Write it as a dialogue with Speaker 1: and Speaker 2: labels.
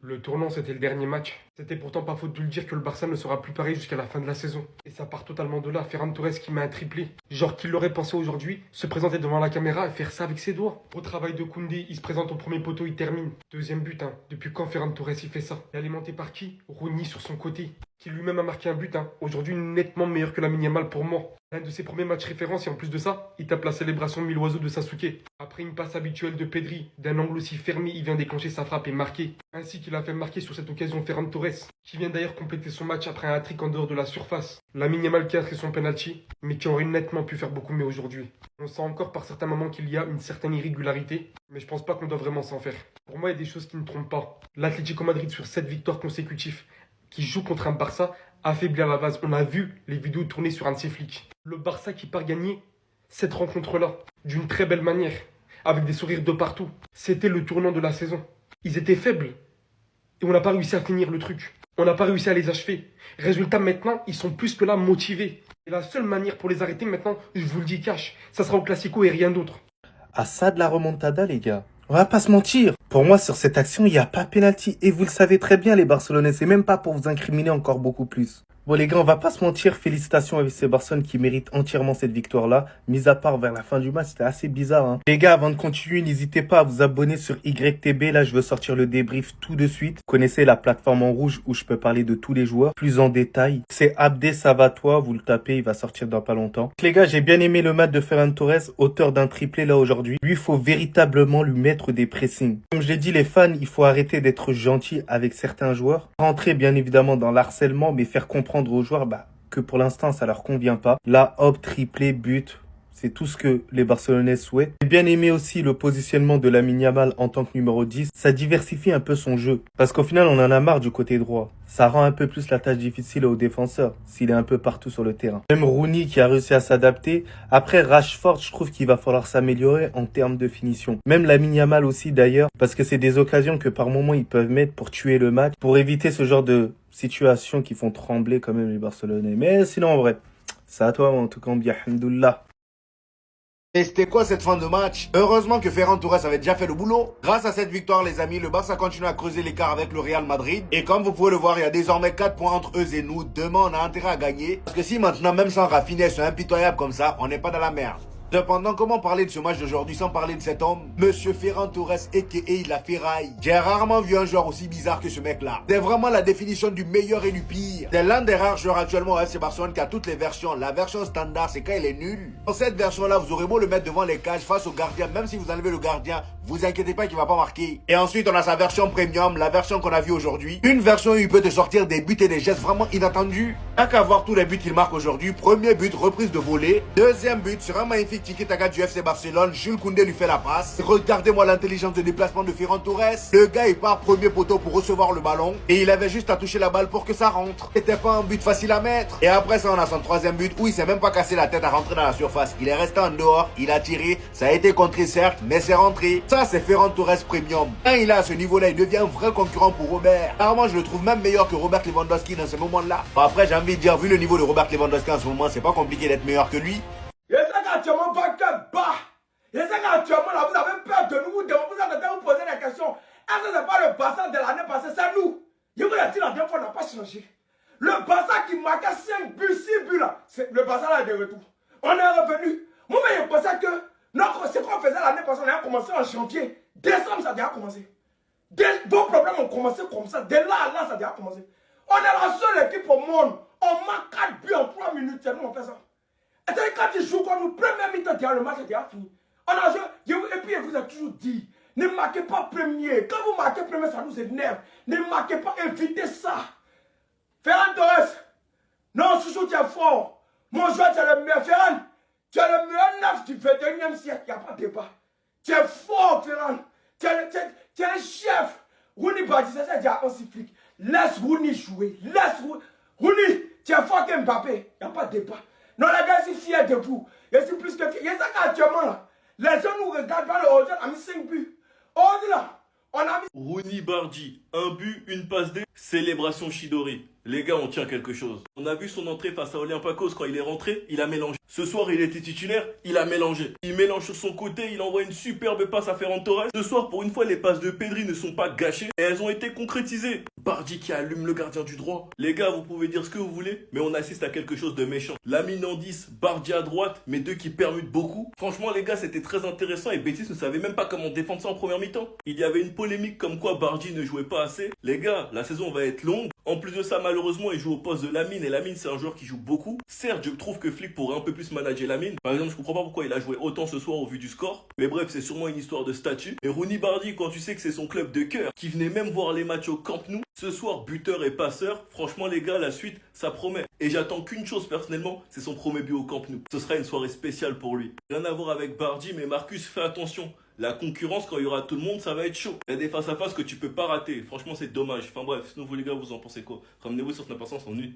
Speaker 1: Le tournant, c'était le dernier match. C'était pourtant pas faute de le dire que le Barça ne sera plus pareil jusqu'à la fin de la saison. Et ça part totalement de là. Ferran Torres qui met un triplé. Genre qu'il l'aurait pensé aujourd'hui, se présenter devant la caméra et faire ça avec ses doigts. Au travail de Koundé, il se présente au premier poteau, il termine. Deuxième but, hein. Depuis quand Ferran Torres il fait ça? Et alimenté par qui? Rooney sur son côté, qui lui-même a marqué un but, hein. Aujourd'hui nettement meilleur que la Yamal pour moi. L'un de ses premiers matchs référence et en plus de ça, il tape la célébration de mille oiseaux de Sasuke. Après une passe habituelle de Pedri, d'un angle aussi fermé, il vient déclencher sa frappe et marquer. Ainsi qu'il a fait marquer sur cette occasion Ferran Torres, qui vient d'ailleurs compléter son match après un hat-trick en dehors de la surface. Lamine Yamal qui a inscrit son penalty, mais qui aurait nettement pu faire beaucoup mieux aujourd'hui. On sent encore par certains moments qu'il y a une certaine irrégularité, mais je pense pas qu'on doit vraiment s'en faire. Pour moi, il y a des choses qui ne trompent pas. L'Atlético Madrid sur 7 victoires consécutives, qui joue contre un Barça affaibli à la base. On a vu les vidéos tournées sur Hansi Flick. Le Barça qui part gagner cette rencontre-là d'une très belle manière, avec des sourires de partout. C'était le tournant de la saison. Ils étaient faibles et on n'a pas réussi à finir le truc. On n'a pas réussi à les achever. Résultat, maintenant, ils sont plus que là motivés. Et la seule manière pour les arrêter maintenant, je vous le dis cash, ça sera au Classico et rien d'autre.
Speaker 2: Ah ça de la remontada, les gars. On va pas se mentir. Pour moi, sur cette action, il n'y a pas pénalty. Et vous le savez très bien, les Barcelonais. C'est même pas pour vous incriminer encore beaucoup plus. Bon, les gars, on va pas se mentir. Félicitations avec ces Barcelone qui méritent entièrement cette victoire-là. Mis à part vers la fin du match, c'était assez bizarre, hein. Les gars, avant de continuer, n'hésitez pas à vous abonner sur YTB. Là, je veux sortir le débrief tout de suite. Vous connaissez la plateforme en rouge où je peux parler de tous les joueurs plus en détail. C'est Abdé Savatois. Vous le tapez, il va sortir dans pas longtemps. Donc, les gars, j'ai bien aimé le match de Ferran Torres, auteur d'un triplé là aujourd'hui. Lui, il faut véritablement lui mettre des pressings. Comme je l'ai dit, les fans, il faut arrêter d'être gentil avec certains joueurs. Rentrer bien évidemment dans l'harcèlement, mais faire comprendre aux joueurs que pour l'instant ça leur convient pas. Là, hop, triplé, but, c'est tout ce que les Barcelonais souhaitent. J'ai bien aimé aussi le positionnement de Lamine Yamal en tant que numéro 10. Ça diversifie un peu son jeu. Parce qu'au final, on en a marre du côté droit. Ça rend un peu plus la tâche difficile aux défenseurs, s'il est un peu partout sur le terrain. Même Rooney qui a réussi à s'adapter. Après, Rashford, je trouve qu'il va falloir s'améliorer en termes de finition. Même Lamine Yamal aussi d'ailleurs, parce que c'est des occasions que par moment ils peuvent mettre pour tuer le match, pour éviter ce genre de situations qui font trembler quand même les Barcelonais. Mais sinon, en vrai, c'est à toi en tout cas, bien, alhamdoulilah.
Speaker 3: Et c'était quoi cette fin de match? Heureusement que Ferran Torres avait déjà fait le boulot. Grâce à cette victoire, les amis, le Barça continue à creuser l'écart avec le Real Madrid. Et comme vous pouvez le voir, il y a désormais 4 points entre eux et nous. Demain, on a intérêt à gagner. Parce que si maintenant, même sans Rafinha, c'est impitoyable comme ça, on n'est pas dans la merde. Cependant, comment parler de ce match d'aujourd'hui sans parler de cet homme? Monsieur Ferran Torres, a.k.a. la ferraille. J'ai rarement vu un joueur aussi bizarre que ce mec-là. C'est vraiment la définition du meilleur et du pire. C'est l'un des rares joueurs actuellement au FC Barcelone qui a toutes les versions. La version standard, c'est quand il est nul. Dans cette version-là, vous aurez beau le mettre devant les cages face au gardien. Même si vous enlevez le gardien, vous inquiétez pas qu'il va pas marquer. Et ensuite, on a sa version premium, la version qu'on a vue aujourd'hui. Une version où il peut te sortir des buts et des gestes vraiment inattendus. Tant qu'à voir tous les buts qu'il marque aujourd'hui. Premier but, reprise de volée. Deuxième but sur un magnifique tiki-taka du FC Barcelone. Jules Koundé lui fait la passe. Regardez-moi l'intelligence de déplacement de Ferran Torres. Le gars, il part premier poteau pour recevoir le ballon. Et il avait juste à toucher la balle pour que ça rentre. C'était pas un but facile à mettre. Et après ça, on a son troisième but où il s'est même pas cassé la tête à rentrer dans la surface. Il est resté en dehors, il a tiré. Ça a été contré certes, mais c'est rentré. Ça, c'est Ferran Torres Premium. Quand il est à ce niveau-là, il devient un vrai concurrent pour Robert. Clairement, je le trouve même meilleur que Robert Lewandowski dans ce moment-là. Bon, après, j'ai envie de dire, vu le niveau de Robert Lewandowski en ce moment, c'est pas compliqué d'être meilleur que lui.
Speaker 4: Actuellement, pas que bas. Je sais qu'actuellement, là, vous avez peur de nous, vous allez vous poser des questions. Est-ce que ce n'est pas le Barça de l'année passée, c'est nous? Je vous l'ai dit la dernière fois, on n'a pas changé. Le Barça qui marquait 5 buts, 6 buts là, le Barça là est de retour. On est revenu. Moi, je pensais que ce qu'on faisait l'année passée, on a commencé en janvier. Décembre, ça a déjà commencé. Vos problèmes ont commencé comme ça. Dès là à là, ça a déjà commencé. On est la seule équipe au monde. On marque 4 buts en 3 minutes. C'est nous, on fait ça. Et c'est quand ils jouent comme nous, première mi-temps, le match est déjà fini. On a joué, et puis je vous ai toujours dit, ne marquez pas premier. Quand vous marquez premier, ça nous énerve. Ne marquez pas, évitez ça. Ferran Torres, non, Chouchou, tu es fort. Mon joueur, tu es le meilleur. Ferran, tu es le meilleur neuf du 21e siècle. Il n'y a pas de débat. Tu es fort, Ferran. Tu es un chef. Rooney Badi, c'est déjà un cyclique. Laisse Rooney jouer. Laisse Rooney, tu es fort que Mbappé. Il n'y a pas de débat. Non, les gars, je suis fier de vous. Je suis plus que fier. Il y a ça qu'actuellement là. Les gens nous regardent pas le Horizon a mis 5 buts. Aujourd'hui là, on a mis.
Speaker 5: Rooney Bardi, un but, une passe D, célébration Chidori. Les gars, on tient quelque chose. On a vu son entrée face à Olympiakos quand il est rentré, il a mélangé. Ce soir, il était titulaire, il a mélangé. Il mélange sur son côté, il envoie une superbe passe à Ferran Torres. Ce soir, pour une fois, les passes de Pedri ne sont pas gâchées et elles ont été concrétisées. Bardi qui allume le gardien du droit. Les gars, vous pouvez dire ce que vous voulez, mais on assiste à quelque chose de méchant. Lamine en 10, Bardi à droite, mais deux qui permutent beaucoup. Franchement, les gars, c'était très intéressant et Betis ne savait même pas comment défendre ça en première mi-temps. Il y avait une polémique comme quoi Bardi ne jouait pas assez. Les gars, la saison va être longue. En plus de ça, malheureusement, il joue au poste de Lamine et Lamine, c'est un joueur qui joue beaucoup. Certes, je trouve que Flick pourrait un peu plus manager Lamine. Par exemple, je comprends pas pourquoi il a joué autant ce soir au vu du score. Mais bref, c'est sûrement une histoire de statut. Et Rooney Bardi, quand tu sais que c'est son club de cœur, qui venait même voir les matchs au Camp Nou, ce soir, buteur et passeur, franchement les gars, la suite, ça promet. Et j'attends qu'une chose personnellement, c'est son premier but au Camp Nou. Ce sera une soirée spéciale pour lui. Rien à voir avec Bardi, mais Marcus, fais attention. La concurrence, quand il y aura tout le monde, ça va être chaud. Il y a des face-à-face que tu peux pas rater. Franchement, c'est dommage. Enfin bref, sinon vous les gars, vous en pensez quoi? Ramenez-vous sur Snap en nuit.